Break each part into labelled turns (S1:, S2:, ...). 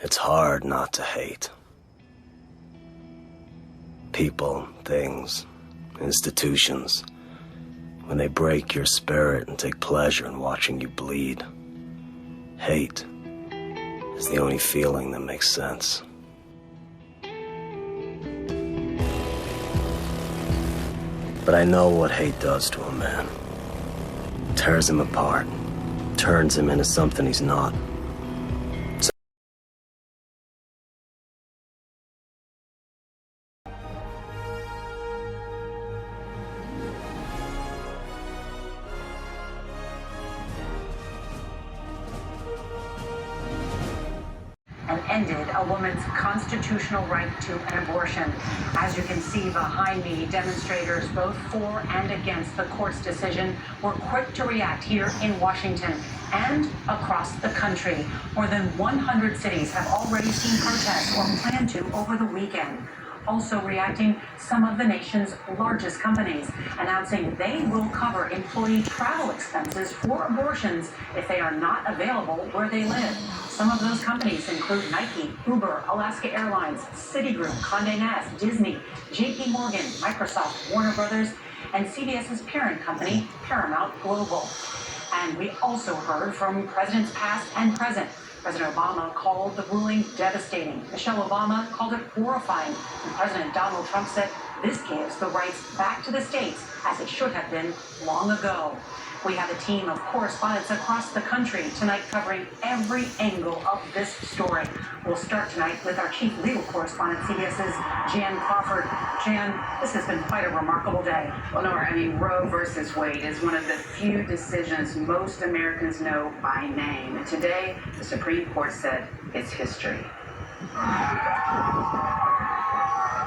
S1: It's hard not to hate. People, things, institutions. When they break your spirit and take pleasure in watching you bleed. Hate is the only feeling that makes sense. But I know what hate does to a man. It tears him apart, turns him into something he's not.
S2: And ended a woman's constitutional right to an abortion. As you can see behind me, demonstrators both for and against the court's decision were quick to react here in Washington and across the country. More than 100 cities have already seen protests or plan to over the weekend. Also reacting, some of the nation's largest companies announcing they will cover employee travel expenses for abortions if they are not available where they live. Some of those companies include Nike, Uber, Alaska Airlines, Citigroup, Condé Nast, Disney, JP Morgan, Microsoft, Warner Brothers, and CBS's parent company, Paramount Global. And we also heard from presidents past and present. President Obama called the ruling devastating. Michelle Obama called it horrifying. And President Donald Trump said this gives the rights back to the states as it should have been long ago. We have a team of correspondents across the country tonight covering every angle of this story. We'll start tonight with our chief legal correspondent, CBS's Jan Crawford. Jan, this has been quite a remarkable day.
S3: Well, Nora, Roe versus Wade is one of the few decisions most Americans know by name. And today, the Supreme Court said it's history.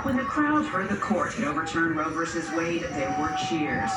S3: When the crowd heard the court had overturned Roe versus Wade, there were cheers.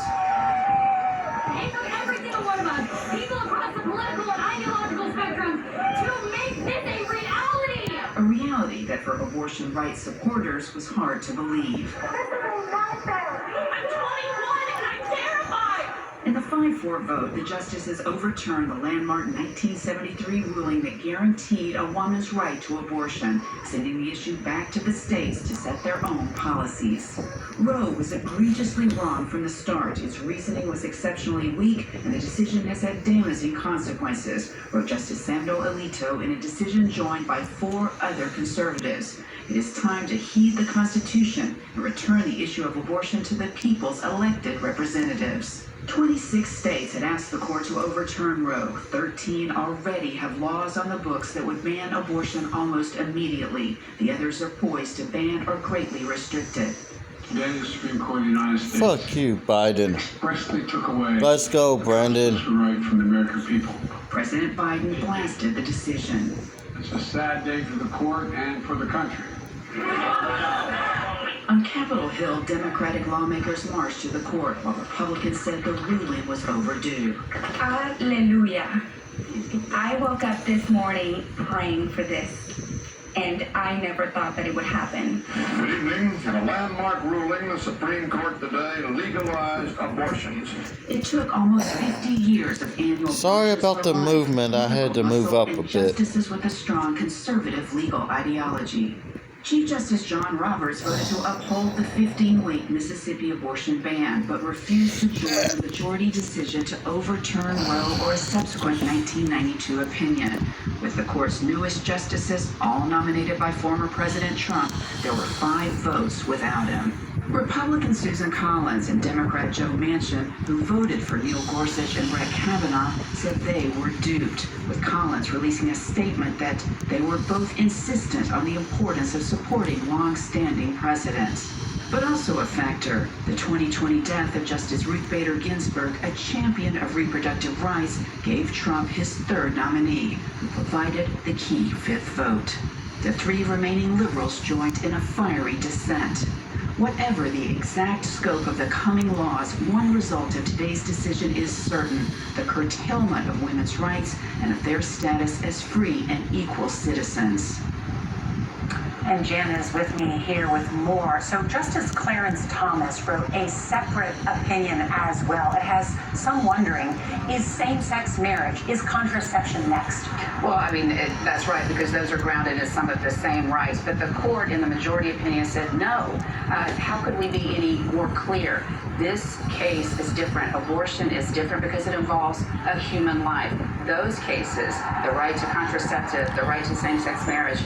S4: Every single one of us, people across the political and ideological spectrum, to make this a reality!
S3: A reality that for abortion rights supporters was hard to believe.
S4: This is not better. I'm 21 and I'm terrified!
S3: In the 5-4 vote, the justices overturned the landmark 1973 ruling that guaranteed a woman's right to abortion, sending the issue back to the states to set their own policies. Roe was egregiously wrong from the start. Its reasoning was exceptionally weak, and the decision has had damaging consequences, wrote Justice Samuel Alito in a decision joined by 4 other conservatives. It is time to heed the Constitution and return the issue of abortion to the people's elected representatives. 26 states had asked the court to overturn Roe. 13 already have laws on the books that would ban abortion almost immediately. The others are poised to ban or greatly restrict it.
S5: Today, the Supreme Court of the United States
S6: Fuck you, Biden.
S5: expressly took away
S6: Let's go, Brandon.
S5: the right from the American people.
S3: President Biden blasted the decision.
S5: It's a sad day for the court and for the country.
S3: On Capitol Hill, Democratic lawmakers marched to the court while Republicans said the ruling was overdue.
S7: Hallelujah. I woke up this morning praying for this, and I never thought that it would happen.
S8: Good evening. In a landmark ruling, the Supreme Court today legalized abortions.
S3: It took almost 50 years of annual...
S6: Sorry about the movement. I had to move up a bit.
S3: Justices with a strong conservative legal ideology. Chief Justice John Roberts voted to uphold the 15-week Mississippi abortion ban, but refused to join the majority decision to overturn Roe or a subsequent 1992 opinion. With the court's newest justices, all nominated by former President Trump, there were 5 votes without him. Republican Susan Collins and Democrat Joe Manchin, who voted for Neil Gorsuch and Brett Kavanaugh, said they were duped, with Collins releasing a statement that they were both insistent on the importance of supporting long-standing precedents. But also a factor, the 2020 death of Justice Ruth Bader Ginsburg, a champion of reproductive rights, gave Trump his 3rd nominee, who provided the key 5th vote. The 3 remaining liberals joined in a fiery dissent. Whatever the exact scope of the coming laws, one result of today's decision is certain: the curtailment of women's rights and of their status as free and equal citizens.
S2: And Jen is with me here with more. So Justice Clarence Thomas wrote a separate opinion as well. It has some wondering, is same-sex marriage, is contraception next?
S9: Well, I mean, that's right, because those are grounded in some of the same rights. But the court, in the majority opinion, said no. How could we be any more clear? This case is different. Abortion is different because it involves a human life. Those cases, the right to contraceptive, the right to same-sex marriage,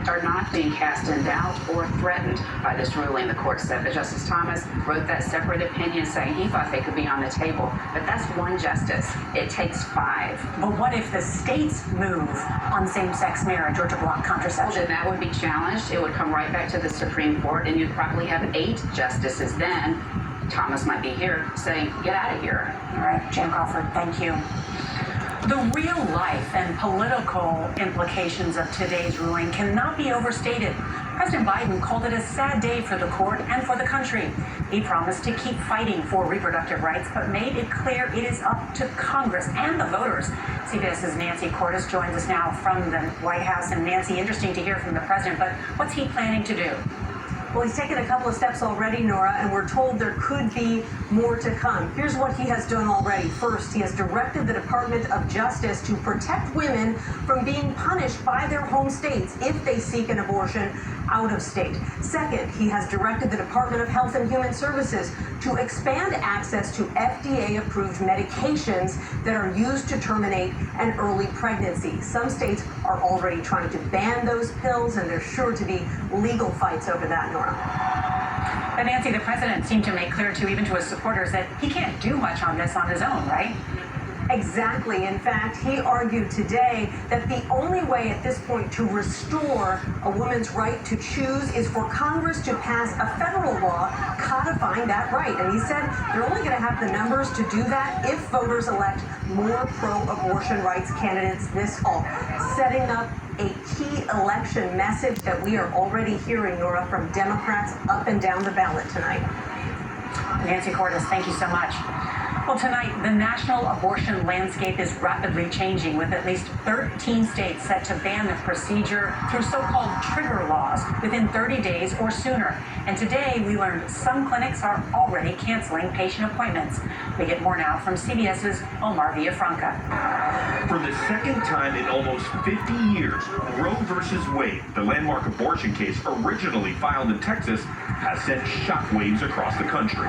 S9: are not being cast in doubt or threatened by this ruling. The court said that Justice Thomas wrote that separate opinion saying he thought they could be on the table. But that's one justice. It takes 5.
S2: But what if the states move on same-sex marriage or to block contraception?
S9: Well, then that would be challenged. It would come right back to the Supreme Court, and you'd probably have 8 justices then. Thomas might be here saying, get out of here.
S2: All right, Jan Crawford, thank you. The real life and political implications of today's ruling cannot be overstated. President Biden called it a sad day for the court and for the country. He promised to keep fighting for reproductive rights, but made it clear it is up to Congress and the voters. CBS's Nancy Cordes joins us now from the White House. And Nancy, interesting to hear from the president, but what's he planning to do?
S10: Well, he's taken a couple of steps already, Nora, and we're told there could be more to come. Here's what he has done already. First, he has directed the Department of Justice to protect women from being punished by their home states if they seek an abortion out of state. Second, he has directed the Department of Health and Human Services to expand access to FDA-approved medications that are used to terminate an early pregnancy. Some states are already trying to ban those pills, and there's sure to be legal fights over that, Nora.
S2: But Nancy, the president seemed to make clear, too, even to his supporters, that he can't do much on this on his own, right?
S10: Exactly. In fact, he argued today that the only way at this point to restore a woman's right to choose is for Congress to pass a federal law codifying that right. And he said they're only going to have the numbers to do that if voters elect more pro-abortion rights candidates this fall, setting up a key election message that we are already hearing, Nora, from Democrats up and down the ballot tonight.
S2: Nancy Cordes, thank you so much. Well, tonight, the national abortion landscape is rapidly changing, with at least 13 states set to ban the procedure through so-called trigger laws within 30 days or sooner. And today, we learned some clinics are already canceling patient appointments. We get more now from CBS's Omar Villafranca.
S11: For the second time in almost 50 years, Roe versus Wade, the landmark abortion case originally filed in Texas, has sent shockwaves across the country.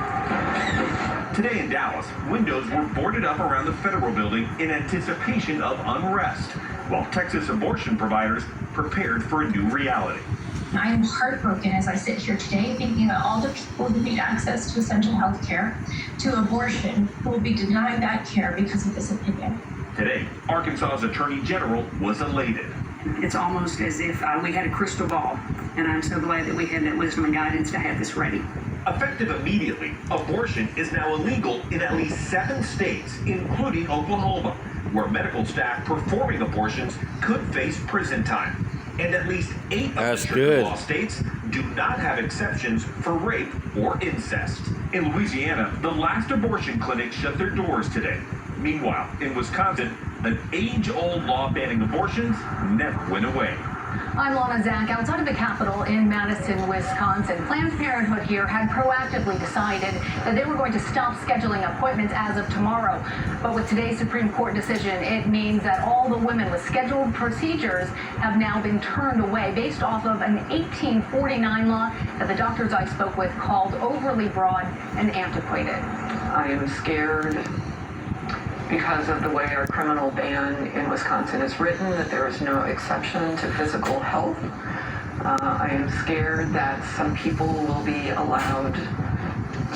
S11: Today in Dallas, windows were boarded up around the federal building in anticipation of unrest, while Texas abortion providers prepared for a new reality.
S4: I am heartbroken as I sit here today thinking about all the people who need access to essential health care, to abortion, who will be denied that care because of this opinion.
S11: Today, Arkansas's Attorney General was elated.
S12: It's almost as if we had a crystal ball, and I'm so glad that we had that wisdom and guidance to have this ready.
S11: Effective immediately, abortion is now illegal in at least 7 states, including Oklahoma, where medical staff performing abortions could face prison time. And at least 8 of the trigger law states do not have exceptions for rape or incest. In Louisiana, the last abortion clinic shut their doors today. Meanwhile, in Wisconsin, an age-old law banning abortions never went away.
S13: I'm Lana Zach, outside of the Capitol in Madison, Wisconsin. Planned Parenthood here had proactively decided that they were going to stop scheduling appointments as of tomorrow. But with today's Supreme Court decision, it means that all the women with scheduled procedures have now been turned away based off of an 1849 law that the doctors I spoke with called overly broad and antiquated.
S14: I am scared because of the way our criminal ban in Wisconsin is written, that there is no exception to physical health. I am scared that some people will be allowed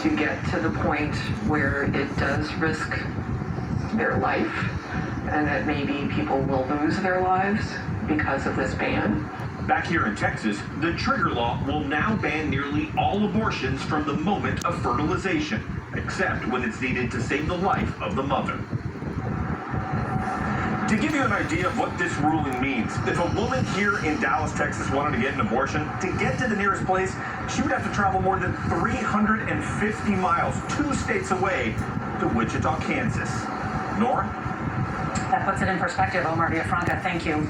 S14: to get to the point where it does risk their life, and that maybe people will lose their lives because of this ban.
S11: Back here in Texas, the trigger law will now ban nearly all abortions from the moment of fertilization, except when it's needed to save the life of the mother. To give you an idea of what this ruling means, if a woman here in Dallas, Texas wanted to get an abortion, to get to the nearest place, she would have to travel more than 350 miles, 2 states away, to Wichita, Kansas. Nora?
S2: That puts it in perspective, Omar Villafranca. Thank you.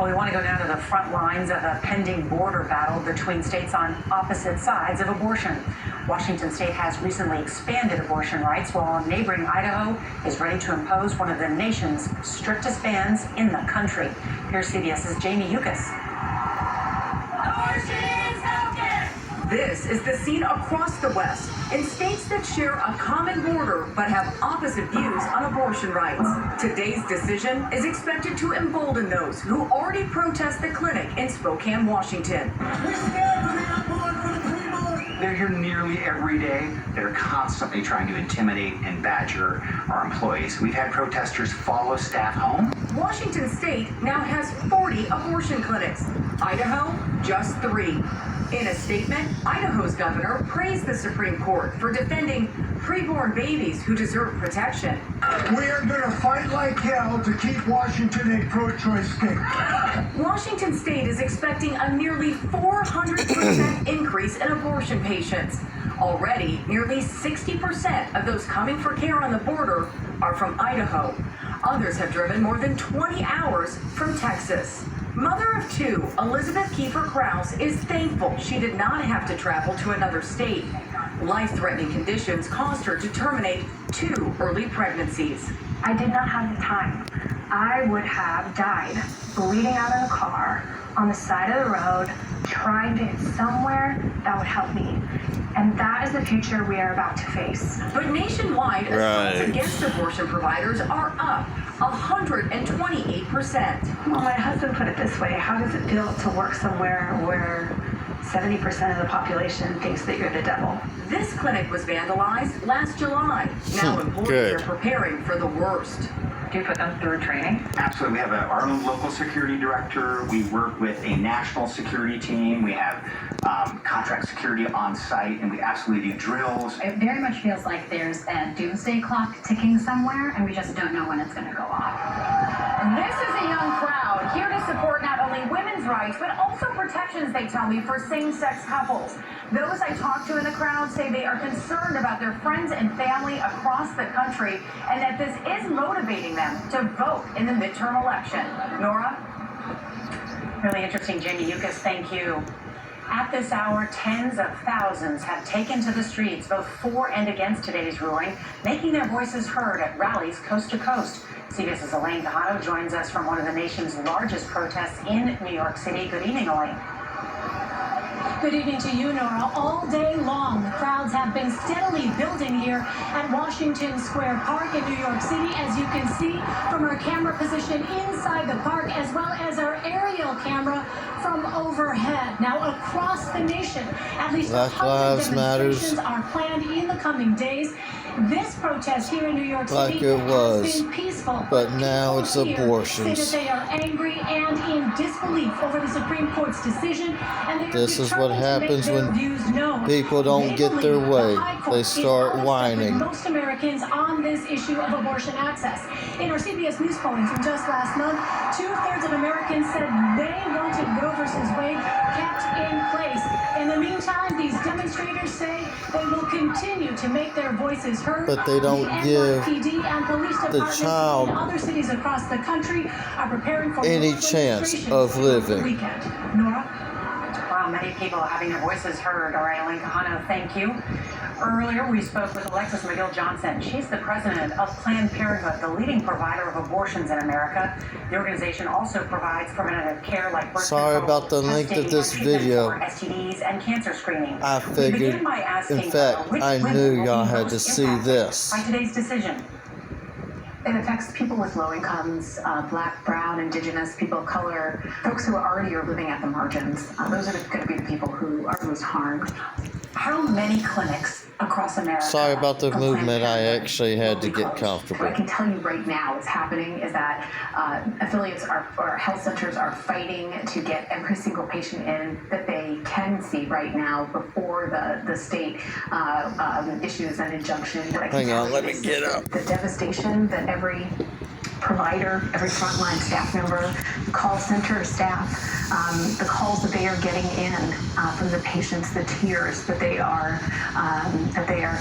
S2: Well, we want to go down to the front lines of a pending border battle between states on opposite sides of abortion. Washington state has recently expanded abortion rights, while neighboring Idaho is ready to impose one of the nation's strictest bans in the country. Here's CBS's Jamie Yuccas.
S10: This is the scene across the West in states that share a common border but have opposite views on abortion rights. Today's decision is expected to embolden those who already protest the clinic in Spokane, Washington.
S15: They're here nearly every day. They're constantly trying to intimidate and badger our employees. We've had protesters follow staff home.
S10: Washington state now has 40 abortion clinics. Idaho, just 3. In a statement, Idaho's governor praised the Supreme Court for defending preborn babies who deserve protection.
S16: We are going to fight like hell to keep Washington a pro-choice state.
S10: Washington state is expecting a nearly 400% increase in abortion patients. Already, nearly 60% of those coming for care on the border are from Idaho. Others have driven more than 20 hours from Texas. Mother of 2, Elizabeth Kiefer Krause, is thankful she did not have to travel to another state. Life-threatening conditions caused her to terminate 2 early pregnancies.
S4: I did not have the time. I would have died bleeding out in a car on the side of the road, trying to get somewhere that would help me. And that is the future we are about to face.
S10: But nationwide, assaults against abortion providers are up 128%.
S4: Well, my husband put it this way: how does it feel to work somewhere where 70% of the population thinks that you're the devil?
S10: This clinic was vandalized last July. Now employees are preparing for the worst.
S9: Do you put them through training?
S15: Absolutely. We have our own local security director. We work with a national security team. We have contract security on site, and we absolutely do drills.
S13: It very much feels like there's a doomsday clock ticking somewhere, and we just don't know when it's going to go off.
S2: This is a young crowd here to support not only women's rights, but also protections, they tell me, for same-sex couples. Those I talked to in the crowd say they are concerned about their friends and family across the country, and that this is motivating them to vote in the midterm election. Nora? Really interesting, Jamie Yuccas, thank you. At this hour, tens of thousands have taken to the streets, both for and against today's ruling, making their voices heard at rallies coast to coast. CBS's Elaine Quijano joins us from one of the nation's largest protests in New York City. Good evening, Elaine.
S17: Good evening to you, Nora. All day long, the crowds have been steadily building here at Washington Square Park in New York City, as you can see from our camera position inside the park, as well as our aerial camera from overhead. Now, across the nation, at least 100 demonstrations are planned in the coming days. This protest here in New York City has been peaceful,
S6: but now it's abortions.
S17: Say that they are angry and in disbelief over the Supreme Court's decision, and they
S6: this is what happens when people don't get their way. They start whining.
S17: Most Americans on this issue of abortion access. In our CBS News polling from just last month, 2/3 of Americans said they wanted Roe versus Wade kept in place. In the meantime, these demonstrators say they will continue to make their voices heard.
S6: But they don't give the child
S17: other cities across the country are preparing for
S6: any chance of living.
S2: Nora? Wow, many people having their voices heard. All right, Elaine Quijano, thank you. Earlier, we spoke with Alexis McGill-Johnson. She's the president of Planned Parenthood, the leading provider of abortions in America. The organization also provides preventative care like birth
S6: Sorry about the length of this video.
S2: STDs and cancer screening.
S6: I figured, in fact, I knew y'all had to see this.
S2: By today's decision.
S4: It affects people with low incomes, Black, Brown, Indigenous, people of color, folks who already are living at the margins. Those are going to be the people who are most harmed.
S2: How many clinics across America?
S6: Sorry about the movement. I actually had to get comfortable.
S4: What I can tell you right now is happening is that affiliates or health centers are fighting to get every single patient in that they can see right now before the state issues an injunction.
S6: Hang on, let me get up.
S4: The devastation that every provider, every frontline staff member, call center staff, the calls that they are getting in from the patients, the tears that they are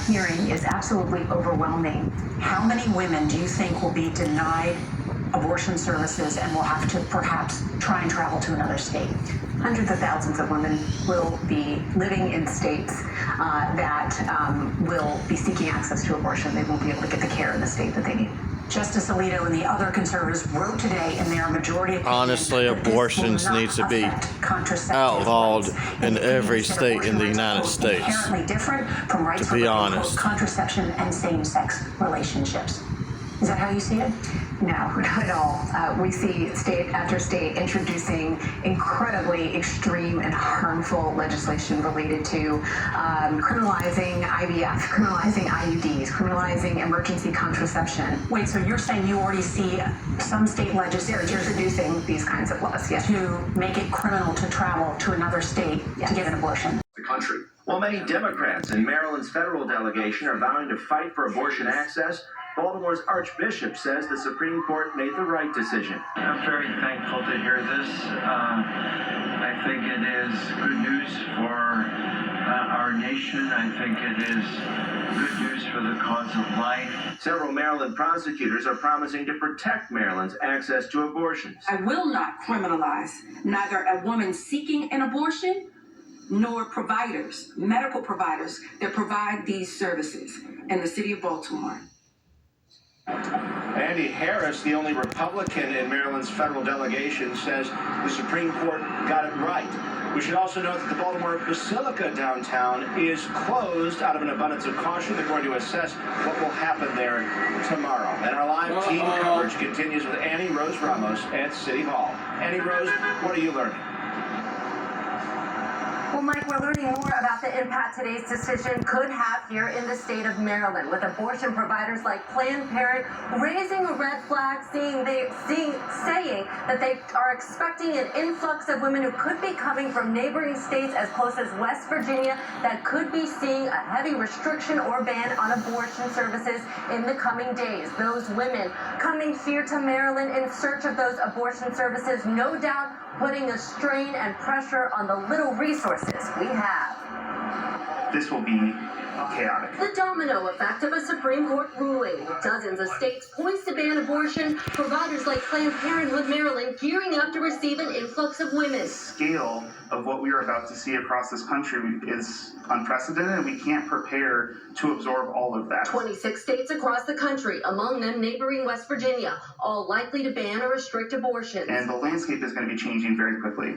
S4: hearing is absolutely overwhelming.
S2: How many women do you think will be denied abortion services and will have to perhaps try and travel to another state.
S4: Hundreds of thousands of women will be living in states that will be seeking access to abortion. They won't be able to get the care in the state that they need.
S2: Justice Alito and the other conservatives wrote today in their majority opinion.
S6: Honestly, abortions needs to be outlawed in every state in the United States.
S2: Inherently different from rights
S6: to be
S2: for
S6: honest.
S2: contraception and same-sex relationships. Is that how you see it?
S4: No, not at all. We see state after state introducing incredibly extreme and harmful legislation related to criminalizing IVF, criminalizing IUDs, criminalizing emergency contraception.
S2: Wait, so you're saying you already see some state legislatures
S4: introducing these kinds of laws, yes,
S2: to make it criminal to travel to another state to get an abortion?
S18: The country. While many Democrats in Maryland's federal delegation are vowing to fight for abortion access, Baltimore's Archbishop says the Supreme Court made the right decision.
S19: I'm very thankful to hear this. I think it is good news for our nation. I think it is good news for the cause of life.
S18: Several Maryland prosecutors are promising to protect Maryland's access to abortions.
S20: I will not criminalize neither a woman seeking an abortion nor providers, medical providers that provide these services in the city of Baltimore.
S18: Andy Harris, the only Republican in Maryland's federal delegation, says the Supreme Court got it right. We should also note that the Baltimore Basilica downtown is closed out of an abundance of caution. They're going to assess what will happen there tomorrow. And our live team coverage continues with Annie Rose Ramos at City Hall. Annie Rose, what are you learning?
S21: Well, Mike, we're learning more about the impact today's decision could have here in the state of Maryland, with abortion providers like Planned Parenthood raising a red flag, saying that they are expecting an influx of women who could be coming from neighboring states as close as West Virginia that could be seeing a heavy restriction or ban on abortion services in the coming days. Those women coming here to Maryland in search of those abortion services, no doubt putting a strain and pressure on the little resources we have.
S15: This will be chaotic.
S21: The domino effect of a Supreme Court ruling. Dozens of states poised to ban abortion, providers like Planned Parenthood Maryland gearing up to receive an influx of women.
S15: The scale of what we are about to see across this country is unprecedented, and we can't prepare to absorb all of that.
S21: 26 states across the country, among them neighboring West Virginia, all likely to ban or restrict abortion.
S15: And the landscape is going to be changing very quickly.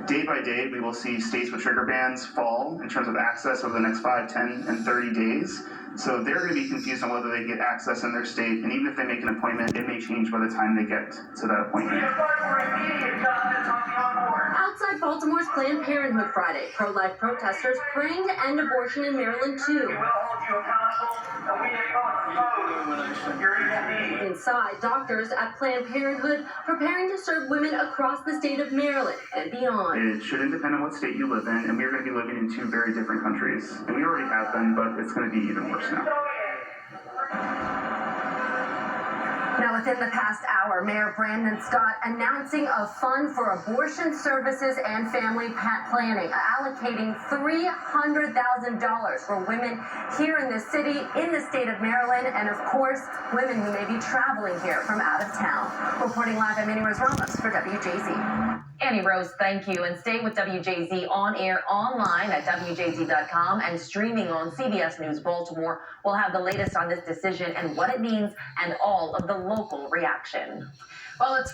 S15: Day by day, we will see states with trigger bans fall in terms of access over the next 5, 10, and 30 days. So they're going to be confused on whether they get access in their state, and even if they make an appointment, it may change by the time they get to that appointment.
S21: Outside Baltimore's Planned Parenthood Friday, pro-life protesters praying to end abortion in Maryland too. Inside, doctors at Planned Parenthood preparing to serve women across the state of Maryland and beyond.
S15: It shouldn't depend on what state you live in, and we're going to be living in two very different countries. And we already have been, but it's going to be even worse now.
S21: Now, within the past hour, Mayor Brandon Scott announcing a fund for abortion services and family planning, allocating $300,000 for women here in the city, in the state of Maryland, and of course, women who may be traveling here from out of town. Reporting live, I'm Annie Rose Ramos for WJZ.
S22: Annie Rose, thank you. And stay with WJZ on air online at WJZ.com and streaming on CBS News Baltimore. We'll have the latest on this decision and what it means and all of the local reaction. Well, it's